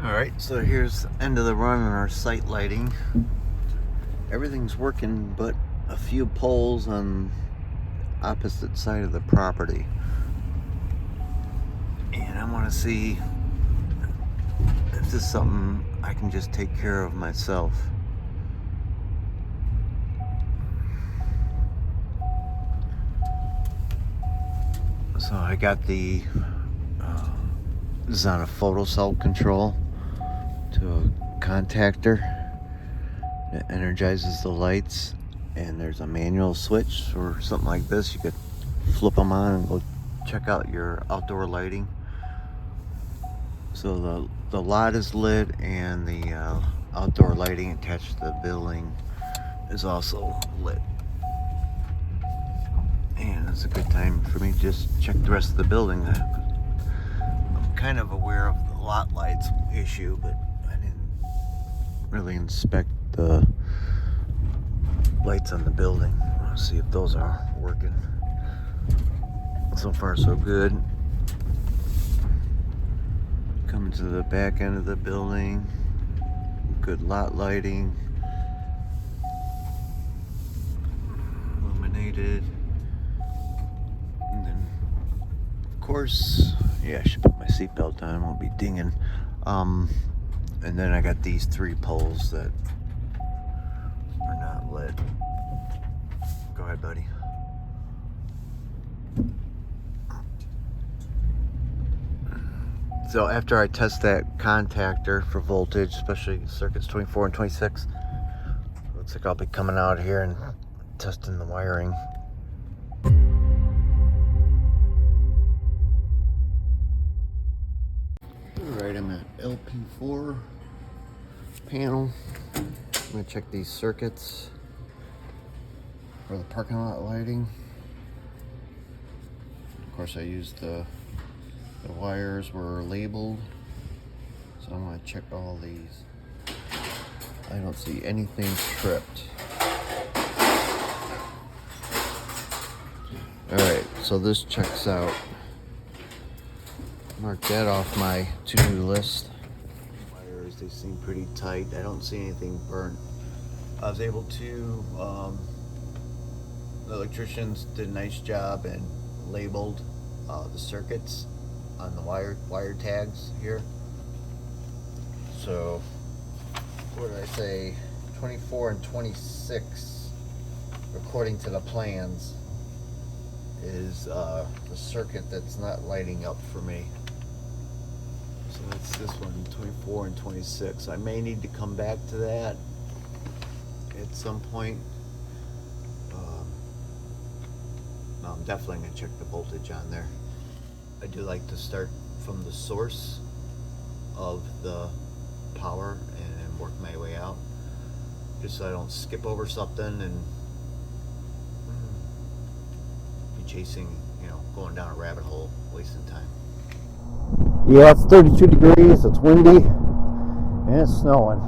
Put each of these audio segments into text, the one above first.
Alright, so here's the end of the run on our site lighting. Everything's working but a few poles on the opposite side of the property. And I want to see if this is something I can just take care of myself. So I got the this is on a photocell control to a contactor that energizes the lights, and there's a manual switch or something like this. You could flip them on and go check out your outdoor lighting. So the lot is lit, and the outdoor lighting attached to the building is also lit. And it's a good time for me to just check the rest of the building. I'm kind of aware of the lot lights issue, but I didn't really inspect the lights on the building. Let's see if those are working. So far so good. Coming to the back end of the building, good lot lighting, illuminated. And then of course, yeah, I should put my seatbelt on, I won't be dinging. And then I got these 3 poles that are not lit. Go ahead, buddy. So after I test that contactor for voltage, especially circuits 24 and 26, looks like I'll be coming out here and testing the wiring. Alright, I'm at LP4 panel. I'm gonna check these circuits for the parking lot lighting. Of course, I used the wires were labeled, so I'm gonna check all these. I don't see anything tripped. Alright, so this checks out. Mark that off my to-do list. Wires, they seem pretty tight. I don't see anything burnt. I was able to, the electricians did a nice job and labeled the circuits on the wire tags here. So, what did I say? 24 and 26, according to the plans, is the circuit that's not lighting up for me. So that's this one, 24 and 26. I may need to come back to that at some point. No, I'm definitely going to check the voltage on there. I do like to start from the source of the power and work my way out, just so I don't skip over something and be chasing, going down a rabbit hole, wasting time. Yeah, it's 32 degrees, it's windy, and it's snowing.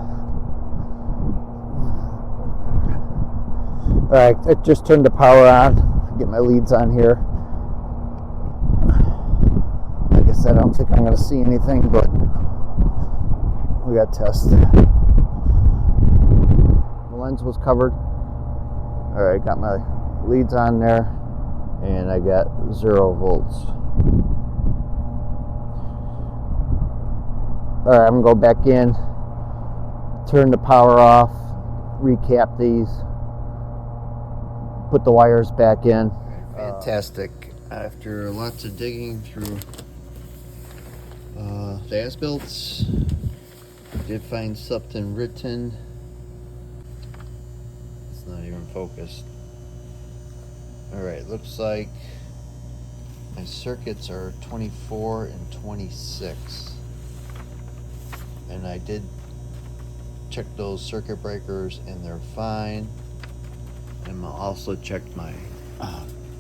Alright, I just turned the power on, get my leads on here. Like I said, I don't think I'm going to see anything, but we got to test. The lens was covered. Alright, got my leads on there, and I got 0 volts. Alright, I'm going to go back in, turn the power off, recap these, put the wires back in. Fantastic. After lots of digging through the as-built, I did find something written. It's not even focused. Alright, looks like my circuits are 24 and 26. And I did check those circuit breakers and they're fine. And I also checked my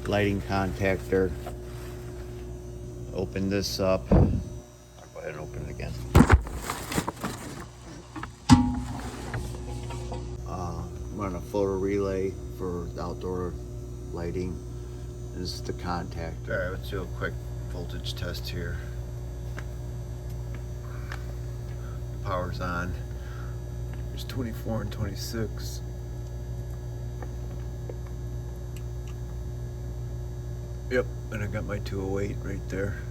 lighting contactor. Open this up. I'll go ahead and open it again. Run a photo relay for the outdoor lighting. This is the contactor. Alright, let's do a quick voltage test here. power's on. There's 24 and 26. Yep, and I got my 208 right there.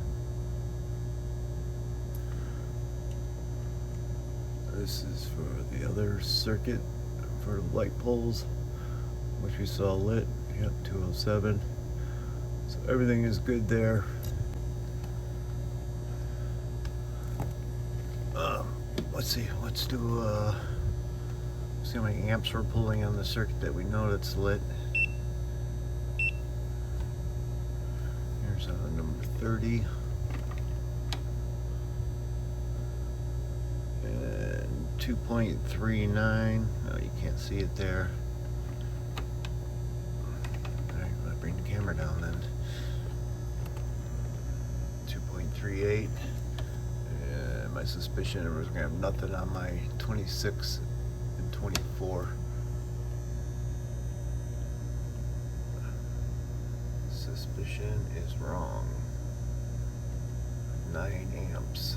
This is for the other circuit for light poles, which we saw lit. Yep, 207. So everything is good there. Let's see, let's do see how many amps we're pulling on the circuit that we know that's lit. Here's number 30. And 2.39. No, you can't see it there. Alright, I'm gonna bring the camera down then. 2.38. My suspicion was going to have nothing on my 26 and 24. Suspicion is wrong. 9 amps.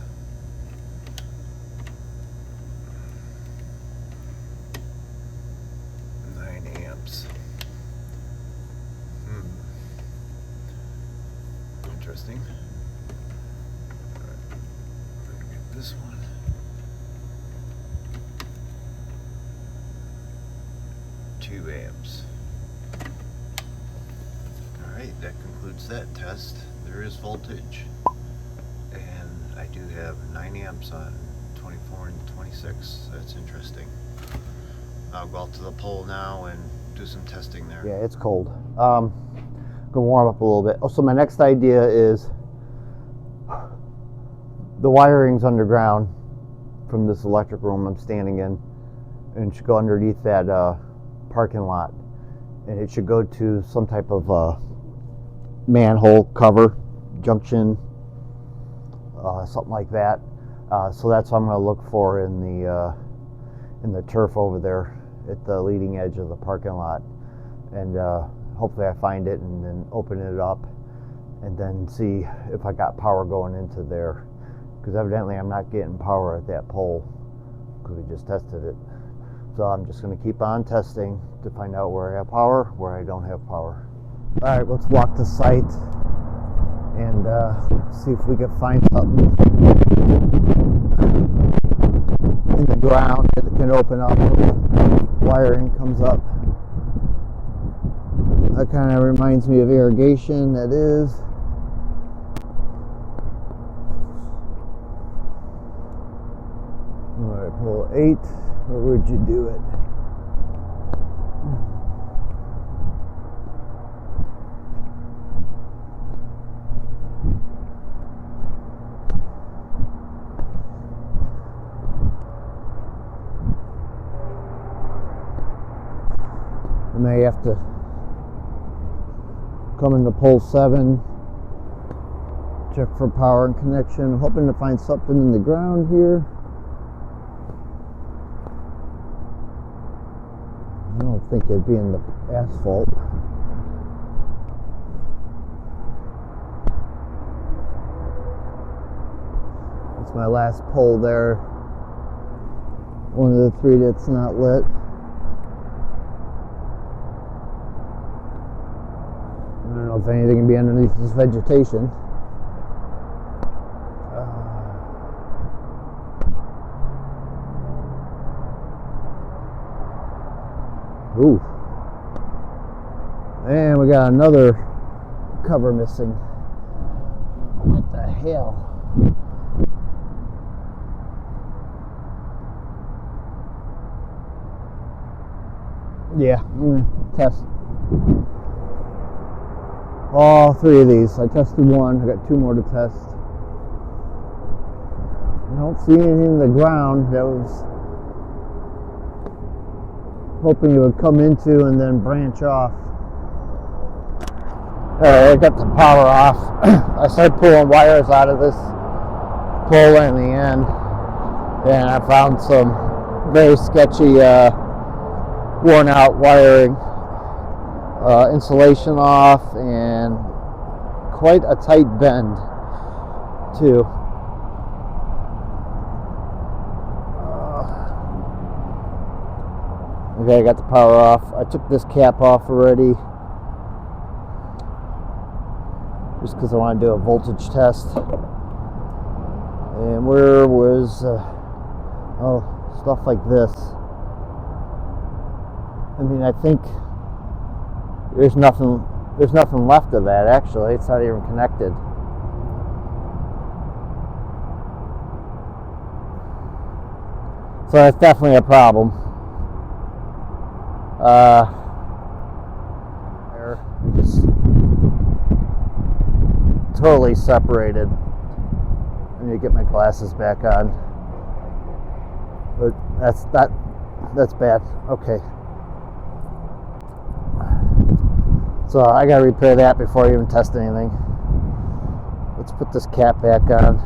Interesting. This one. Two amps. Alright, that concludes that test. There is voltage. And I do have 9 amps on 24 and 26. That's interesting. I'll go out to the pole now and do some testing there. Yeah, it's cold. Gonna warm up a little bit. Oh, so my next idea is the wiring's underground from this electric room I'm standing in, and it should go underneath that parking lot, and it should go to some type of manhole cover junction, something like that. So that's what I'm going to look for in the turf over there at the leading edge of the parking lot, and hopefully I find it and then open it up and then see if I got power going into there. Because evidently I'm not getting power at that pole because we just tested it. So I'm just going to keep on testing to find out where I have power, where I don't have power. All right, let's walk the site and see if we can find something in the ground that can open up when the wiring comes up. That kind of reminds me of irrigation, that is. Alright, pull 8, or would you do it? I may have to come into pole 7, check for power and connection. I'm hoping to find something in the ground here. I don't think it'd be in the asphalt. That's my last pole there. One of the 3 that's not lit. I don't know if anything can be underneath this vegetation. Ooh. And we got another cover missing. What the hell? Yeah, I'm gonna test all 3 of these. I tested 1, I got 2 more to test. I don't see anything in the ground that was hoping it would come into and then branch off. Alright, I got the power off. I started pulling wires out of this pole in the end, and I found some very sketchy worn out wiring, insulation off, and quite a tight bend too. Okay, I got the power off. I took this cap off already, just because I want to do a voltage test. And where was stuff like this. I mean, I think there's nothing left of that, actually. It's not even connected. So that's definitely a problem. It's totally separated. I need to get my glasses back on. But that's bad. Okay. So I gotta repair that before I even test anything. Let's put this cap back on.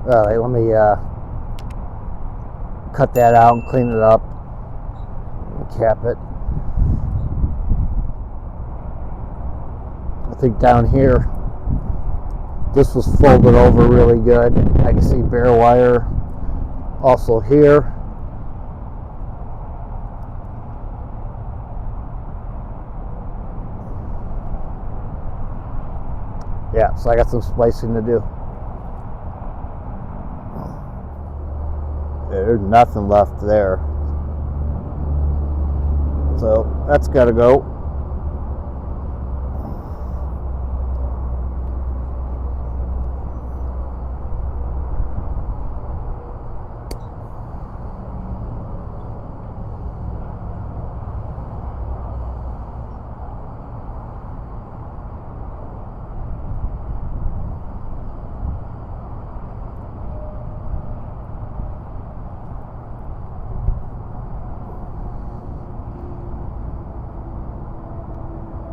Alright, let me cut that out and clean it up. Cap it. I think down here, this was folded over really good. I can see bare wire also here. Yeah, so I got some splicing to do. There's nothing left there. So that's got to go.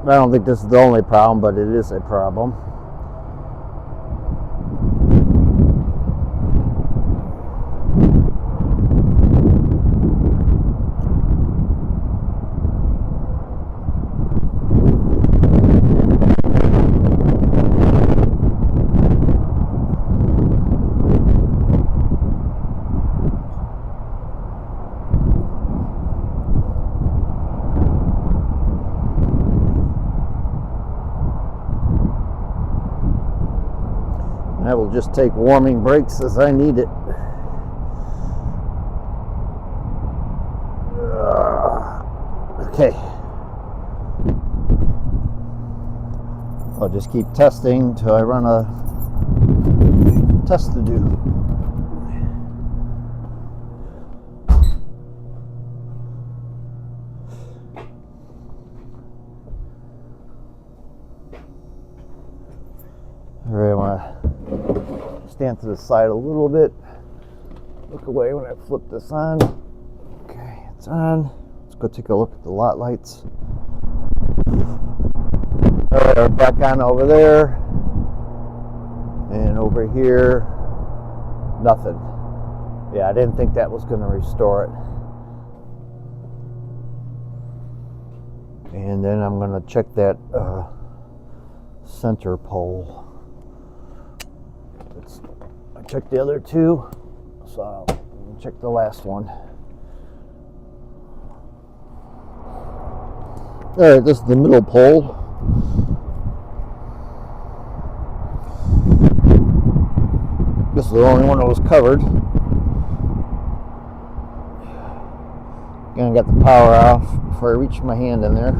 I don't think this is the only problem, but it is a problem. I will just take warming breaks as I need it. Okay. I'll just keep testing until I run a test to do. All right, I want to stand to the side a little bit. Look away when I flip this on. Okay, it's on. Let's go take a look at the lot lights. All right, we're back on over there. And over here, nothing. Yeah, I didn't think that was going to restore it. And then I'm going to check that center pole. I checked the other two, so I'll check the last one. Alright, this is the middle pole. This is the only one that was covered. Gonna get the power off before I reach my hand in there.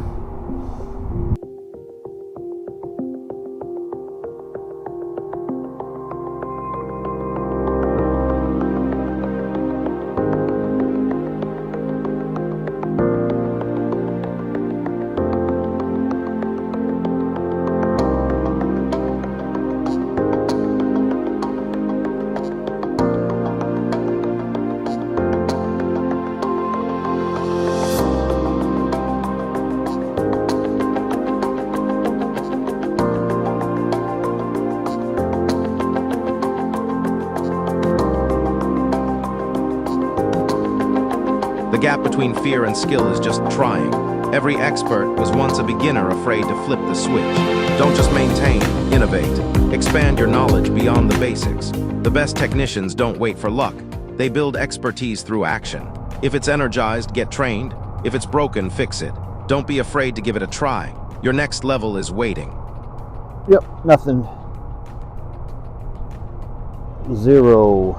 The gap between fear and skill is just trying. Every expert was once a beginner afraid to flip the switch. Don't just maintain, innovate. Expand your knowledge beyond the basics. The best technicians don't wait for luck. They build expertise through action. If it's energized, get trained. If it's broken, fix it. Don't be afraid to give it a try. Your next level is waiting. Yep, nothing. 0.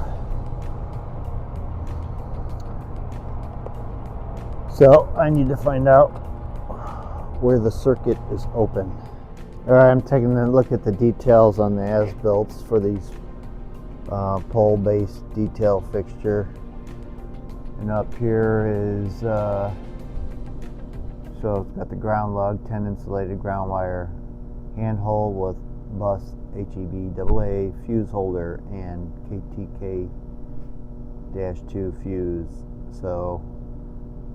So I need to find out where the circuit is open. All right, I'm taking a look at the details on the as-builts for these pole-based detail fixture. And up here is, so it's got the ground lug, 10 insulated ground wire, handhold with bus HEB AA fuse holder and KTK-2 fuse. So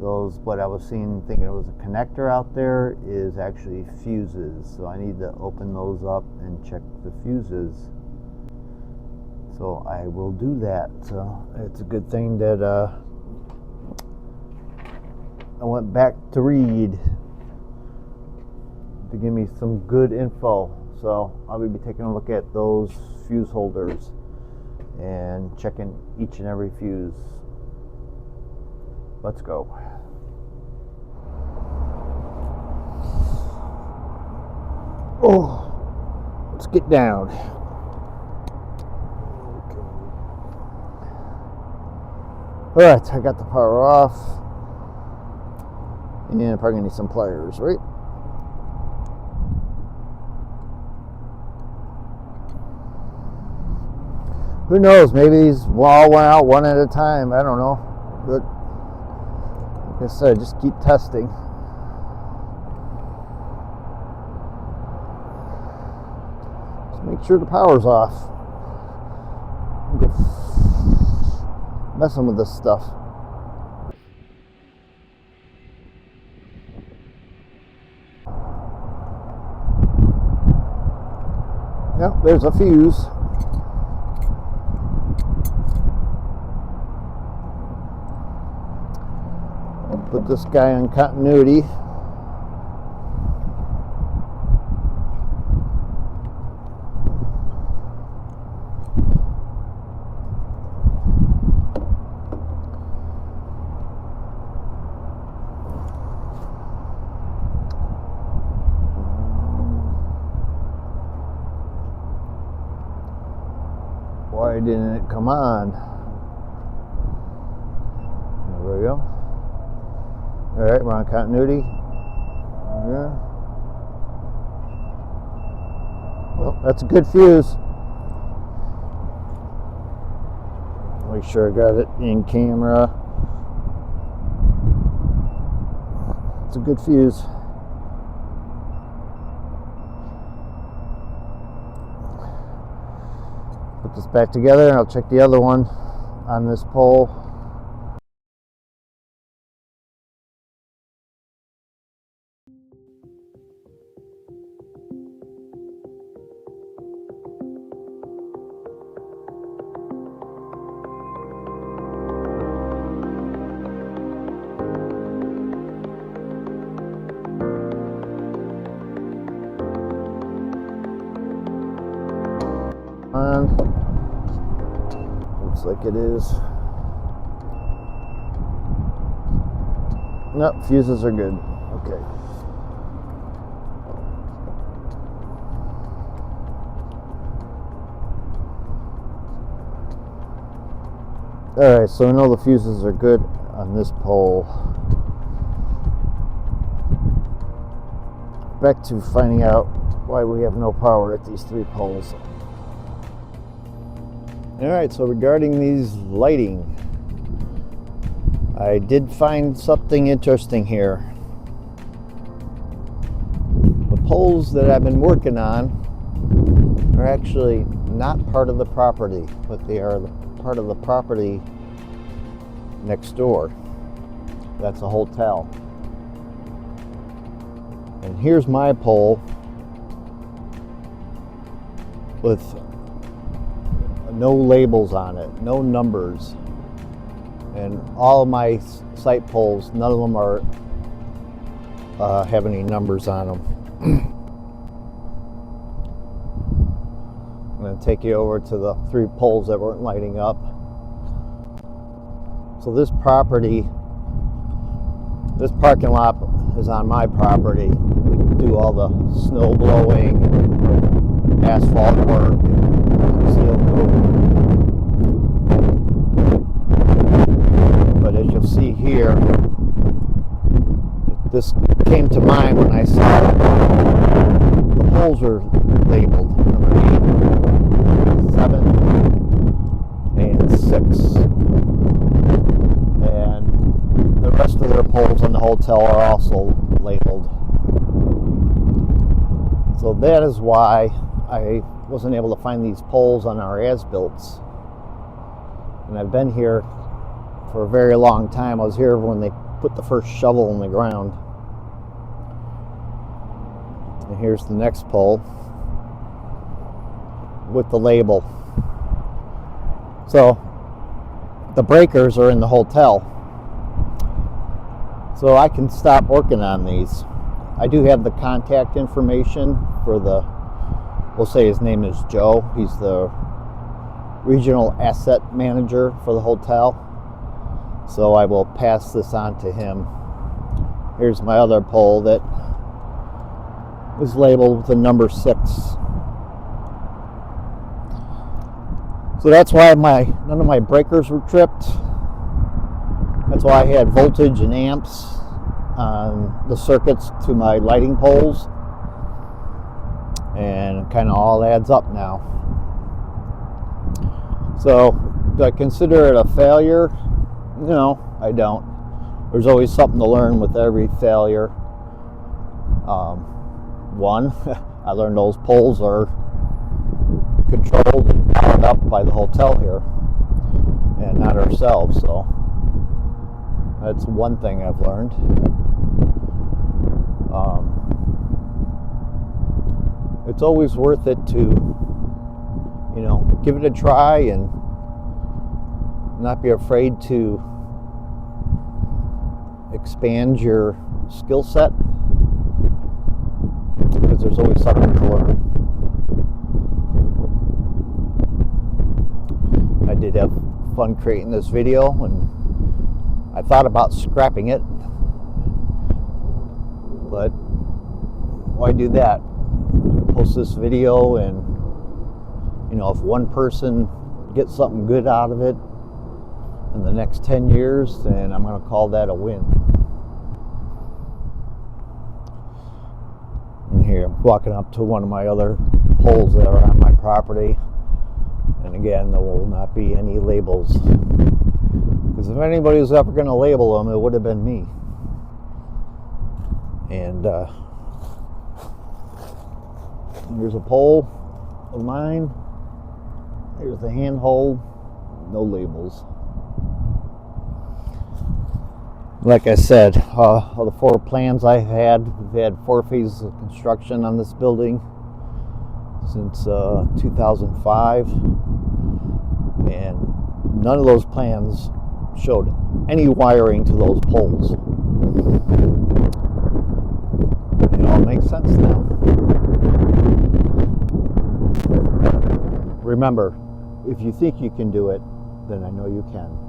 those, what I was seeing, thinking it was a connector out there, is actually fuses. So I need to open those up and check the fuses. So I will do that. So it's a good thing that I went back to Reed to give me some good info. So I'll be taking a look at those fuse holders and checking each and every fuse. Let's go. Oh, let's get down. All right, I got the power off, and I'm probably gonna need some pliers, right? Who knows? Maybe these all went out one at a time. I don't know. But like I said, just keep testing. Just make sure the power's off. Get messing with this stuff. Yep, there's a fuse. Put this guy on continuity. Why didn't it come on? There we go. All right, we're on continuity. Yeah. Well, that's a good fuse. Make sure I got it in camera. It's a good fuse. Put this back together and I'll check the other one on this pole. Looks like it is. Nope, fuses are good. Okay. Alright, so we know the fuses are good on this pole. Back to finding out why we have no power at these 3 poles. Alright, so regarding these lighting, I did find something interesting here. The poles that I've been working on are actually not part of the property, but they are part of the property next door. That's a hotel. And here's my pole with no labels on it, no numbers. And all of my site poles, none of them are have any numbers on them. I'm going to take you over to the 3 poles that weren't lighting up. So this property, this parking lot is on my property. We do all the snow blowing, asphalt work, seal coat. But as you'll see here, this came to mind when I saw the poles are labeled number 8, 7, and 6. And the rest of their poles on the hotel are also labeled. So that is why I wasn't able to find these poles on our as-builts. And I've been here for a very long time. I was here when they put the first shovel in the ground. And here's the next pole with the label. So the breakers are in the hotel, so I can stop working on these. I do have the contact information for the, we'll say his name is Joe. He's the regional asset manager for the hotel, so I will pass this on to him. Here's my other pole that was labeled with the number 6. So that's why none of my breakers were tripped. That's why I had voltage and amps on the circuits to my lighting poles. And it kind of all adds up now. So, do I consider it a failure? No, I don't. There's always something to learn with every failure. One, I learned those poles are controlled and powered up by the hotel here and not ourselves, so that's one thing I've learned. It's always worth it to, give it a try and not be afraid to expand your skill set, because there's always something to learn. I did have fun creating this video, and I thought about scrapping it, but why do that? Post this video, and if one person gets something good out of it in the next 10 years, then I'm going to call that a win. And here, I'm walking up to one of my other poles that are on my property. And again, there will not be any labels. Because if anybody was ever going to label them, it would have been me. And here's a pole of mine. Here's the handhold. No labels. Like I said, of the 4 plans we've had 4 phases of construction on this building since 2005, and none of those plans showed any wiring to those poles. It all makes sense now. Remember, if you think you can do it, then I know you can.